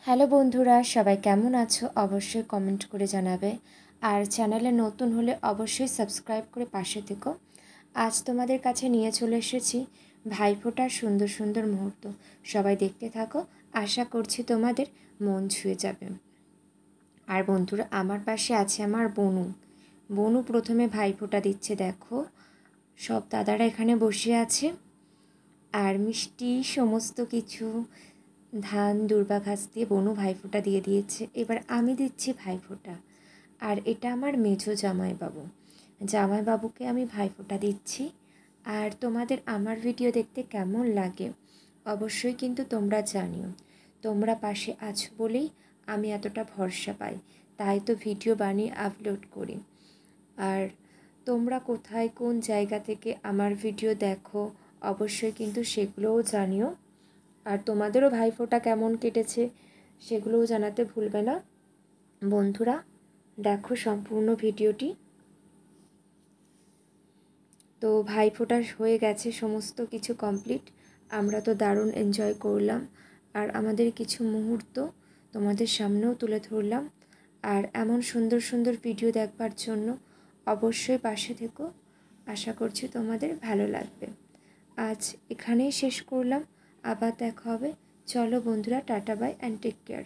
Hello বন্ধুরা, সবাই কেমন আছো অবশ্যই কমেন্ট করে জানাবে। আর চ্যানেলে নতুন হলে অবশ্যই সাবস্ক্রাইব করে পাশে থেকো। আজ তোমাদের কাছে নিয়ে চলে এসেছি ভাইফোঁটার সুন্দর সুন্দর মুহূর্ত। সবাই দেখতে থাকো, আশা করছি তোমাদের মন ছুঁয়ে যাবে। আর বন্ধুরা, আমার পাশে আছে আমার বনু। বনু প্রথমে ভাইফোঁটা দিচ্ছে, দেখো সব দাদারা এখানে বসে আছে। আর মিষ্টি সমস্ত কিছু ধান দুর্বা ঘাস দিয়ে বনু ভাইফোঁটা দিয়ে দিয়েছে। এবার আমি দিচ্ছি ভাইফোঁটা। আর এটা আমার মেজো জামাইবাবু। জামাইবাবুকে আমি ভাইফোঁটা দিচ্ছি। আর তোমাদের আমার ভিডিও দেখতে কেমন লাগে অবশ্যই কিন্তু তোমরা জানিও। তোমরা পাশে আছো বলেই আমি এতটা ভরসা পাই, তাই তো ভিডিও বানিয়ে আপলোড করি। আর তোমরা কোথায় কোন জায়গা থেকে আমার ভিডিও দেখো অবশ্যই কিন্তু সেগুলোও জানিও। আর তোমাদেরও ভাইফোঁটা কেমন কেটেছে সেগুলোও জানাতে ভুলবে না। বন্ধুরা, দেখো সম্পূর্ণ ভিডিওটি। তো ভাইফোঁটা হয়ে গেছে, সমস্ত কিছু কমপ্লিট। আমরা তো দারুণ এনজয় করলাম। আর আমাদের কিছু মুহূর্ত তোমাদের সামনেও তুলে ধরলাম। আর এমন সুন্দর সুন্দর ভিডিও দেখবার জন্য অবশ্যই পাশে থেকো। আশা করছি তোমাদের ভালো লাগবে। আজ এখানেই শেষ করলাম, আবার দেখা হবে। চলো বন্ধুরা, tata bye and take care.